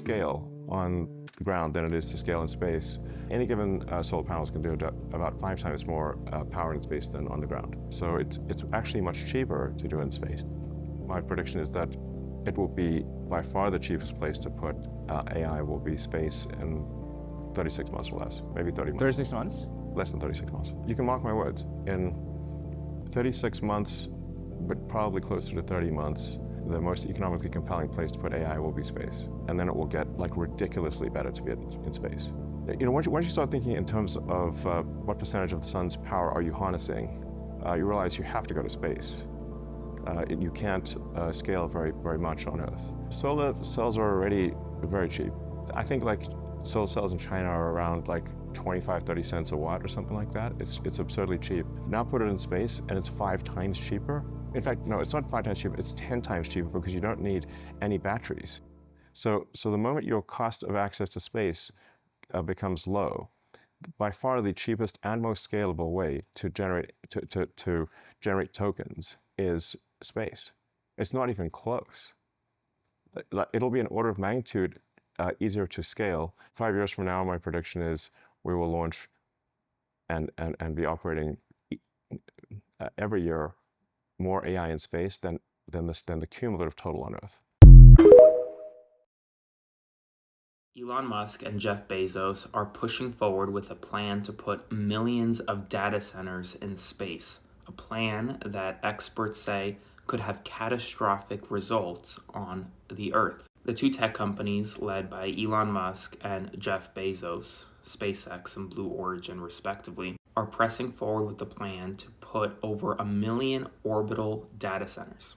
scale on the ground than it is to scale in space. Any given solar panels can do about 5 times more power in space than on the ground. So it's actually much cheaper to do in space. My prediction is that it will be by far the cheapest place to put AI will be space in 36 months or less, maybe 30 months. 36 months? Less than 36 months. You can mark my words. In 36 months, but probably closer to 30 months, the most economically compelling place to put AI will be space. And then it will get like ridiculously better to be in space. You know, once you start thinking in terms of what percentage of the sun's power are you harnessing, you realize you have to go to space. You can't scale very much on Earth. Solar cells are already very cheap. I think like solar cells in China are around like 25, 30 cents a watt or something like that. It's absurdly cheap. Now put it in space and it's 5 times cheaper. In fact, no, it's not 5 times cheaper, it's 10 times cheaper because you don't need any batteries. So the moment your cost of access to space becomes low, by far the cheapest and most scalable way to generate tokens is space. It's not even close. It'll be an order of magnitude easier to scale. 5 years from now, my prediction is we will launch and be operating every year more AI in space than the cumulative total on Earth. Elon Musk and Jeff Bezos are pushing forward with a plan to put millions of data centers in space, a plan that experts say could have catastrophic results on the Earth. The two tech companies led by Elon Musk and Jeff Bezos, SpaceX and Blue Origin respectively, are pressing forward with the plan to put over 1 million orbital data centers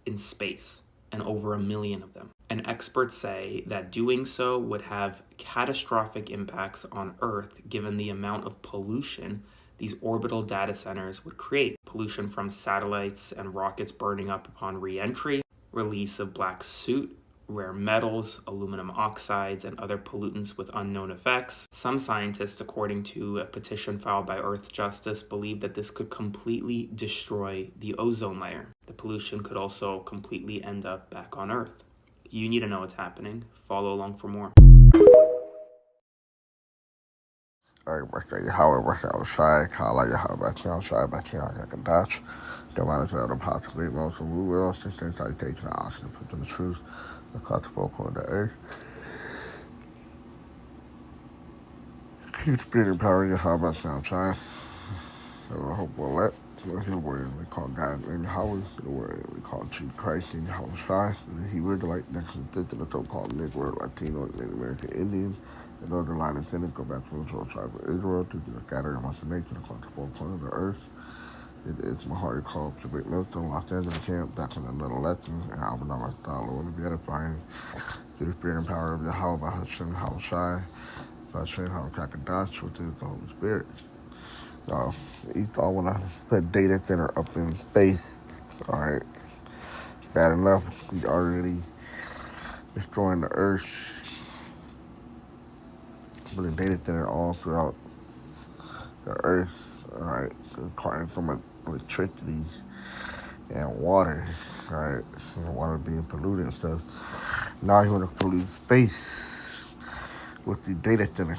in space, and over 1 million of them. And experts say that doing so would have catastrophic impacts on Earth given the amount of pollution these orbital data centers would create. Pollution from satellites and rockets burning up upon re-entry, release of black soot, rare metals, aluminum oxides, and other pollutants with unknown effects. Some scientists, according to a petition filed by Earth Justice, believe that this could completely destroy the ozone layer. The pollution could also completely end up back on Earth. You need to know what's happening. Follow along for more. Keep spinning power your how much now, China. I hope we'll let the word we call God in Howard, the word we call Jesus Christ in Howard. He would like next to the so-called Negro, Latino, Native American Indian, and other line of tenant go back to the 12 tribe of Israel to the gathering amongst the nation across the 4 corners of the earth. It's my heart called to Brick Milton, Los Angeles camp, back in another lesson, and I will not my style, Lord, to be edifying to the spirit and power of the Yahweh, Hashem, Hawashai, Hashem, Hawakakadash, which is the Holy Spirit. You thought when I put data center up in space, alright, bad enough, we already destroying the earth, putting data center all throughout the earth, alright, requiring so much electricity and water, alright, and water being polluted and stuff. Now you want to pollute space with the data center,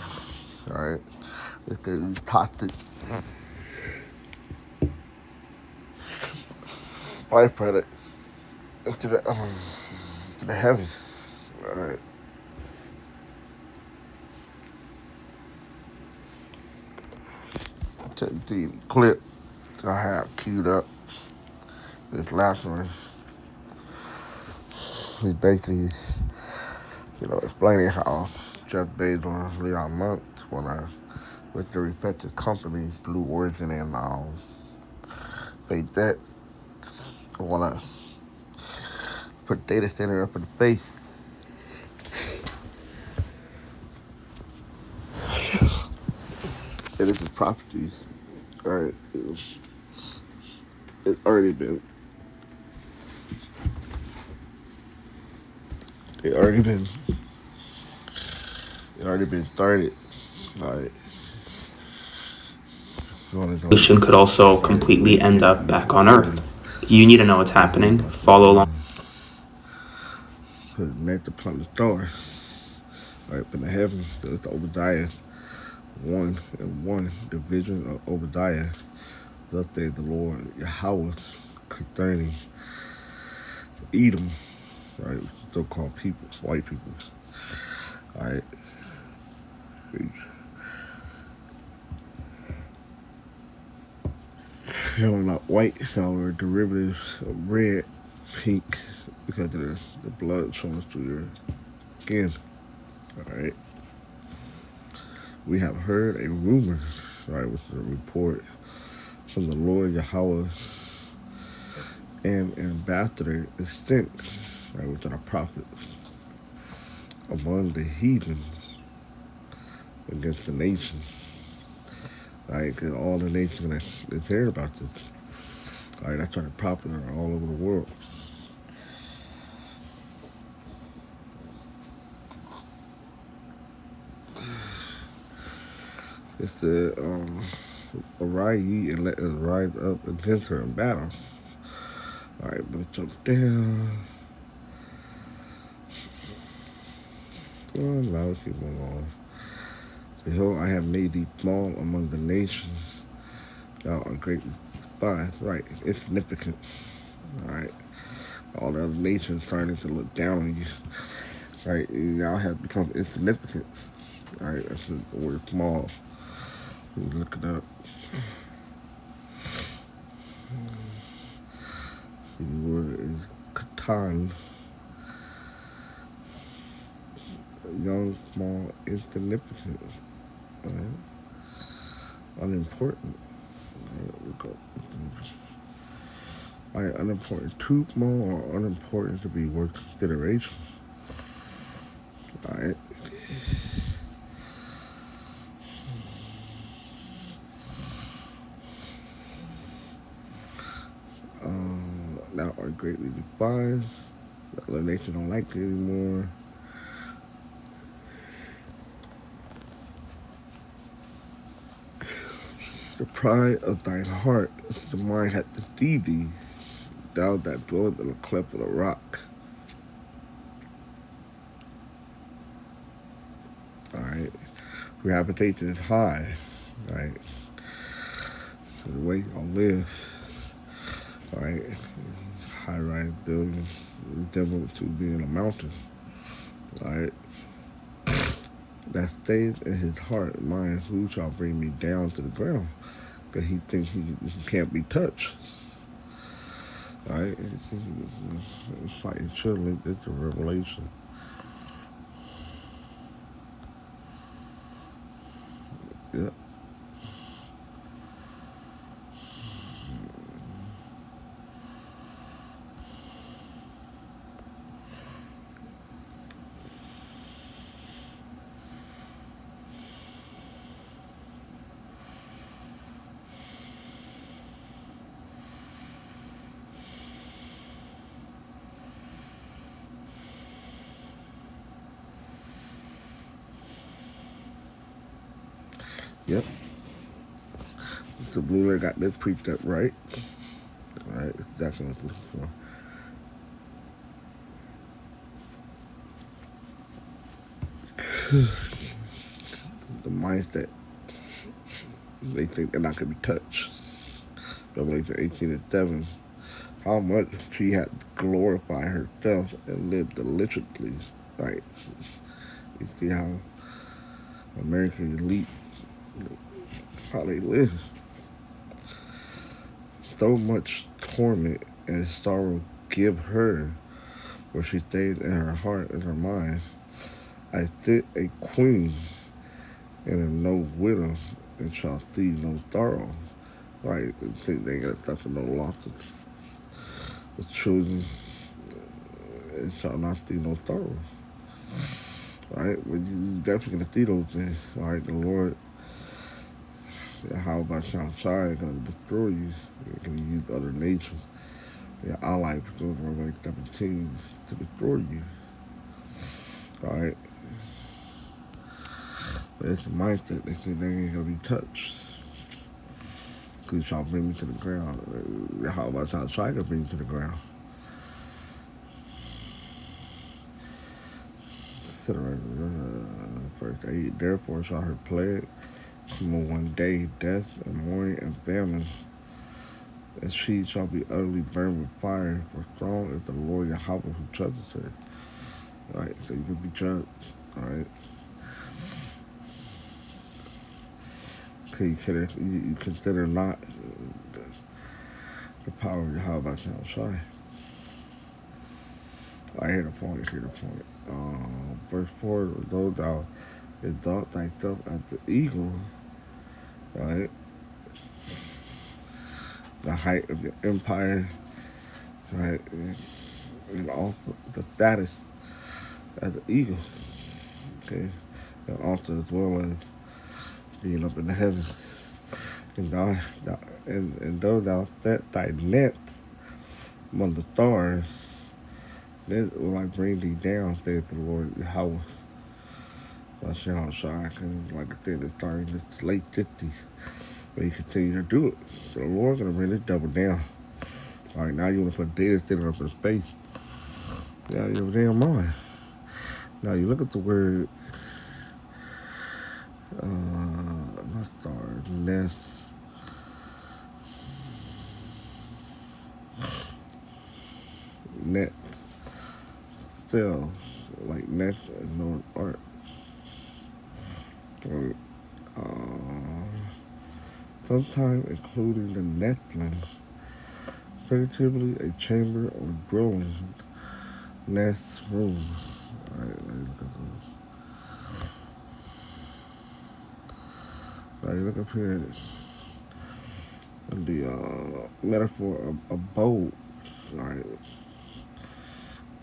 alright, with the toxic byproduct into the heavens, alright. Take the clip I have queued up. This last one, he's basically, explaining how Jeff Bezos, Elon Musk, with the respective companies, Blue Origin and SpaceX, want to put data center up in space. And it's properties, alright, it's already been started, alright. Pollution could also completely end up back on Earth. You need to know what's happening. Follow along. Met to plant the stars. Right up in the heavens. That's Obadiah 1:1. The vision of Obadiah. Thus saith the Lord Yahweh concerning Edom, right? So-called people, white people. All right. They're not white, so we're derivatives of red, pink, because of the blood showing through your skin. All right. We have heard a rumor, right, which is a report from the Lord Yahweh, and an ambassador is sent, right, which are a prophet among the heathen against the nations. Right, because all the nations is hearing about this. All right, that's why they're popular all over the world. It said, arise ye and let us rise up against her in battle. All right, but jump down. Oh, now let's keep on. Behold, I have made thee small among the nations. Thou art greatly despised. Right, insignificant. All right. All the other nations starting to look down on you. Right, you now have become insignificant. All right, that's the word small. You look it up. The word is katan. Young, small, insignificant. Unimportant. All right, unimportant. Too small or unimportant to be worth consideration. All right. Now are greatly despised. The other nation don't like it anymore. The pride of thine heart, the mind hath deceived thee, thou that dwelleth in the cleft of the rock. All right. Your habitation is high. All right. So the way you're going to live. All right. High-rise buildings resemble to being a mountain. All right. That stays in his heart and mind, who shall bring me down to the ground? Because he thinks he can't be touched. All right. It's like it should link this to Revelation. Yep. Yep. The Blue Ray got this preached up right. All right, that's what I'm looking for. The mindset, they think they're not going to be touched. Revelation 18:7. How much she had to glorify herself and live deliciously. Right. You see how American elite, how they live. So much torment and sorrow give her, where she stays in her heart and her mind. I sit a queen and am no widow, and shall see no sorrow. Right, they think they got suffer no losses. The children, it shall not see no sorrow. Right, but you definitely gonna see those things. All right, the Lord, how about Shai gonna destroy you? You're gonna use other nations, your allies, Revelation 17, to destroy you. All right. But it's a mindset. They think they ain't gonna be touched. Because y'all bring me to the ground. How about y'all try to bring me to the ground? consider verse 8. Therefore shall her plague come on one day, death and mourning and famine, and she shall be utterly burned with fire, for strong is the Lord Yahweh who judges her. All right, so you can be judged. All right. Okay, you consider not the power of Yahweh Shai. I hear the point. Verse 4, though thou exalt thyself as the eagle, right? The height of your empire, right? And also the status as an eagle, okay? And also as well as being up in the heavens. And though thou set thy net among the stars, then will I bring thee down, saith the Lord Yahweh. That's how shy, because like I said, it's starting in the late 50s. But you continue to do it. So the Lord's going to bring this double down. All right, now you want to put data center up in space. Yeah, you're damn mind. Now you look at the word, not stars, nest. Net, still, like nest and no art. Sometimes including the netling, figuratively a chamber or dwelling, nest room. All right, let me look at this. All right, look up here. The metaphor of a boat. All right,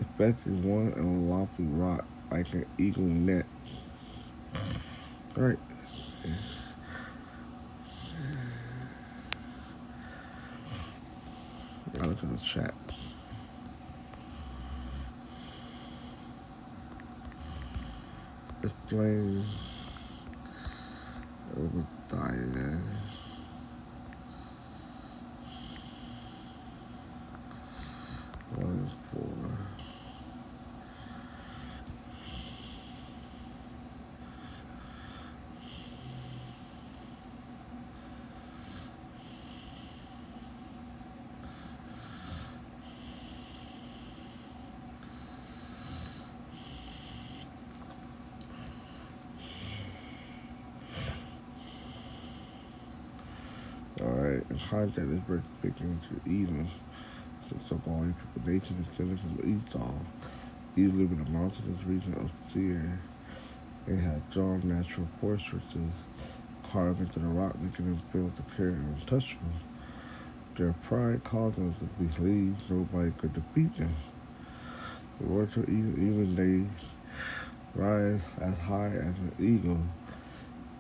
affecting one in a lofty rock like an eagle net. All right. I look at the chat. Explain Obadiah. One and 4. Alright, in context, this verse is speaking to Edom, the so-called people nation descended from Esau. Edom lived in the mountainous region of Seir. They had strong natural fortresses carved into the rock, making them feel secure and untouchable. Their pride caused them to believe nobody could defeat them. The Lord told Edom, even they rise as high as an eagle,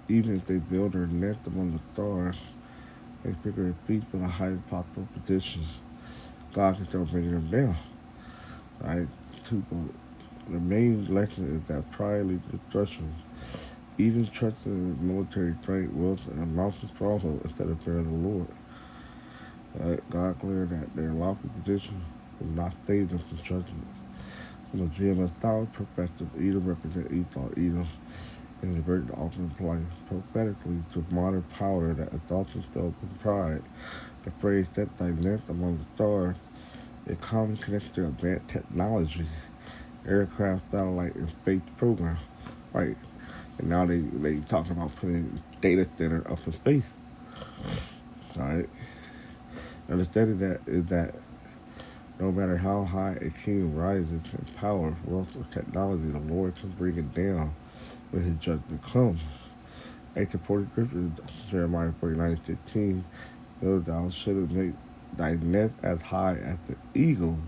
even if they build their nest among the stars, they figure their feet for the highest possible positions. God can still bring them down. Right? The main lesson is that pride leads to destruction. Edom trusted in his military strength, wealth, and mountain stronghold instead of fearing the Lord. Right? God declared that their lofty position would not save them from judgment. From a geometric perspective, Edom represents Esau. Edom is a verse often applies prophetically to modern power that exalts itself with pride. The phrase "set thy nest among the stars" is commonly connected to advanced technology, aircraft, satellite, and space programs. Right. And now they talking about putting data center up in space. Right. Understanding that is that no matter how high a king rises in power, wealth, or technology, the Lord can bring it down when his judgment comes. Ancient Portuguese scripture, Jeremiah 49:15, though thou shouldst make thy nest as high as the eagle,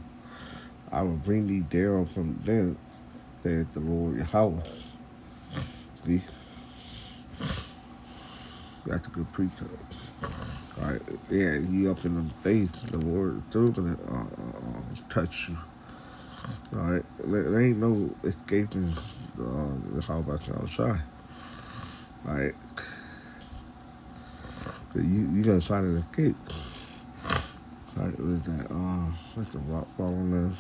I will bring thee down from thence, saith the Lord Yahweh. See? That's a good precept. All right, yeah, you up in the face, the Lord is still gonna touch you. All right, there ain't no escaping the Yahweh Shai. All right, you gotta try to escape. All right, with that, what's the rock falling there?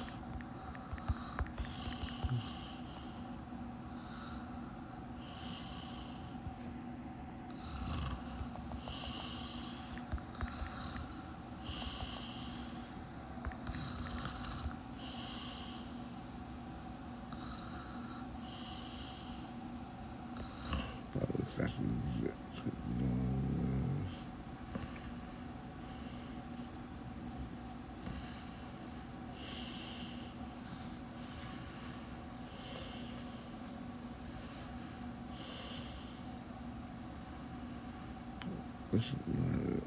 This is not it.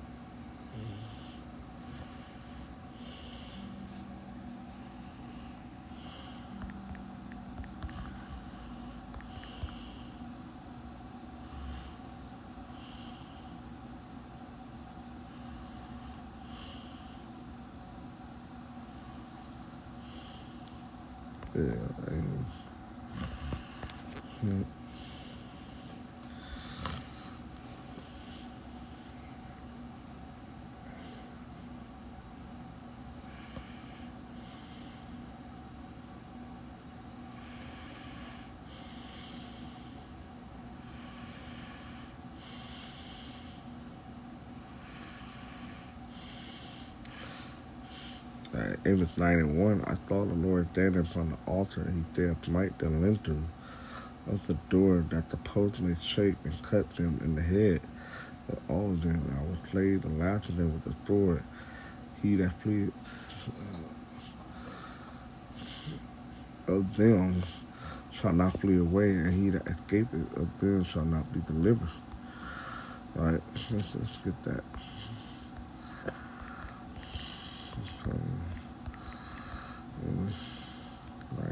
Yeah, Amos 9:1. I saw the Lord standing upon the altar, and he there smite the lintel of the door, that the post may shake, and cut them in the head. But all of them I will slay, the last of them with the sword. He that fleeth of them shall not flee away, and he that escapeth of them shall not be delivered. All right, let's get that. Okay. Amos 9:1.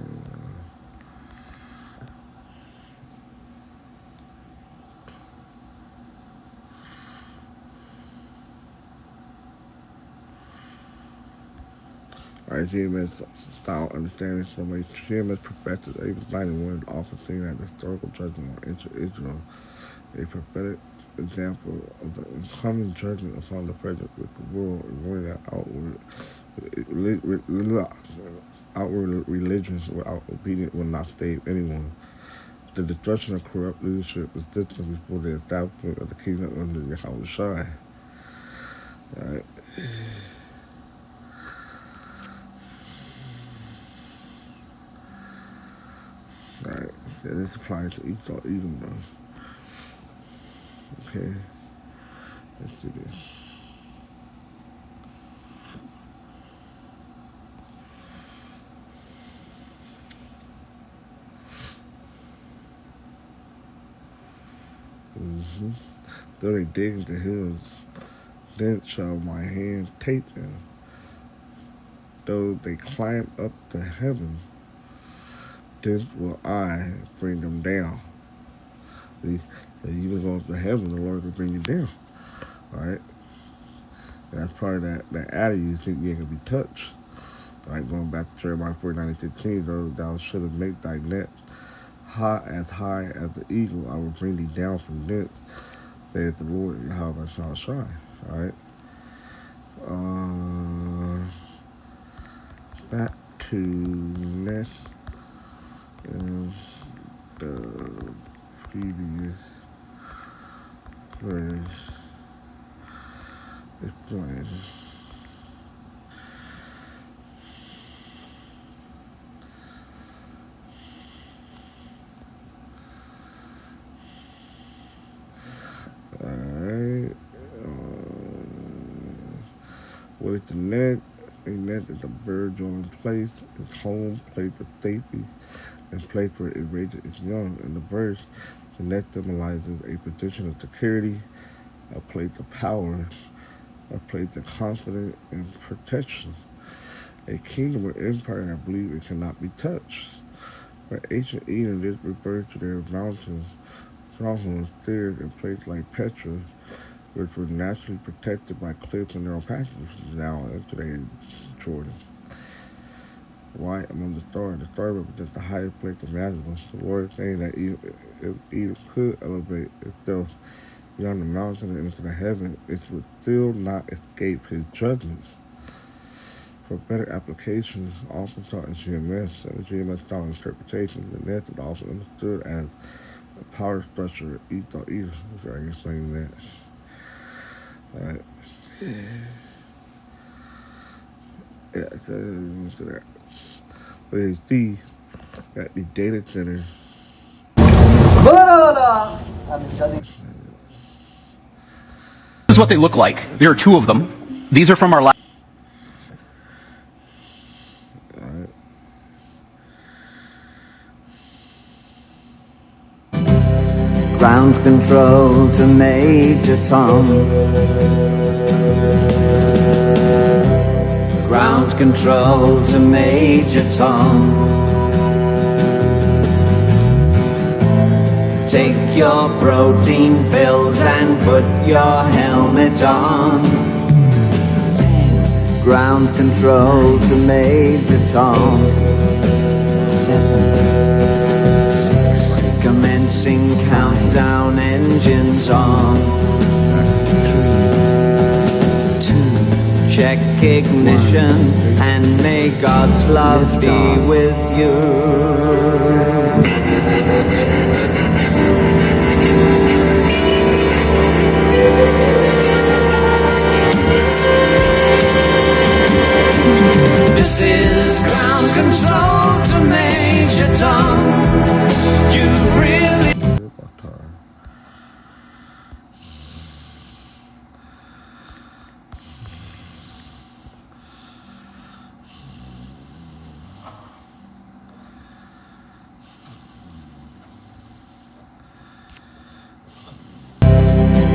All right, GMS style understanding from a GMS perspective. Amos 9:1 is often seen as a historical judgment on Israel, a prophetic example of the incoming judgment upon the present wicked world, and warning that outward religions without obedience will not save anyone. The destruction of corrupt leadership is distant before the establishment of the kingdom under Yahweh Shai. All right. Alright, so this applies to Esau, Edom though. Okay, let's do this. Though they dig into the hills, then shall my hand take them. Though they climb up to heaven, then will I bring them down. See, they even go up to heaven, the Lord will bring you down. Alright? That's part of that attitude you think you ain't gonna be touched. Right, going back to Jeremiah 49:15, though thou shouldst make thy net high as the eagle, I will bring thee down from thence, saith the Lord, Yahweh shall shine. Alright. Back to next the previous verse explains. Alright. What is the net? A net is a bird dwelling place, its home, place of safety, and place where it raises its young. In the verse, the net symbolizes a position of security, a place of power, a place of confidence and protection. A kingdom or empire, I believe, it cannot be touched. For ancient Eden, this refers to their mountains, strongholds, stairs, and places like Petra, which were naturally protected by cliffs and narrow passages. Now, today in Jordan. Why among the stars? The stars represent the highest place imaginable. The Lord is saying that if Eden could elevate itself beyond the mountain and into the heaven, it would still not escape his judgments. For better applications, often taught in GMS, and the GMS style interpretation, the net is also understood as a power structure of Esau, Edom. So I can explain that. Alright. Yeah, so into that. But it's at the data center. This is what they look like. There are two of them. These are from our last. Ground control to Major Tom. Ground control to Major Tom. Take your protein pills and put your helmet on. Ground control to Major Tom. 7, 6. Commencing countdown, engines on. 3, 2. Check ignition and may God's love be with you. This is ground control to Major Tom. You really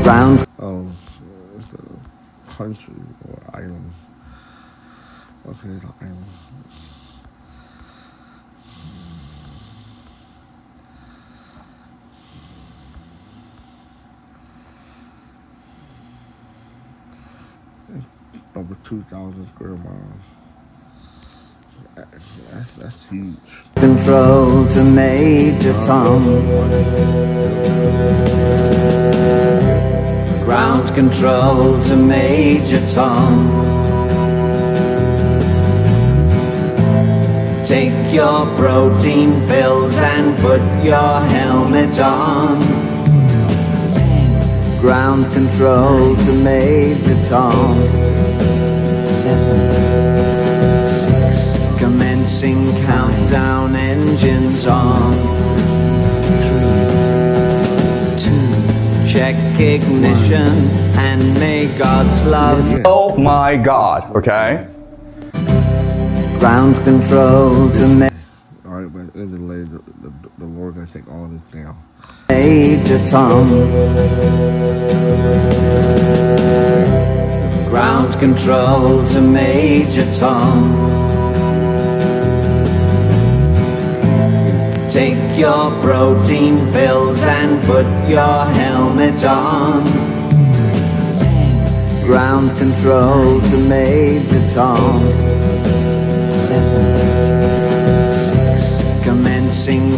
ground. Oh, it's a country or island. Okay, the island. It's over 2,000 square miles. That's huge. Control to Major Tom. Ground control to Major Tom. Take your protein pills and put your helmet on. Ground control to Major Tom. 7, 6. Commencing countdown, engines on. 3, 2. Check ignition and may God's love. Oh my God, okay? Ground control to Alright, but in the delay, the Lord gonna take all this down. Major Tom. Ground control to Major Tom. Take your protein pills and put your helmet on. Ground control to Major Tom. 7, 6. Commencing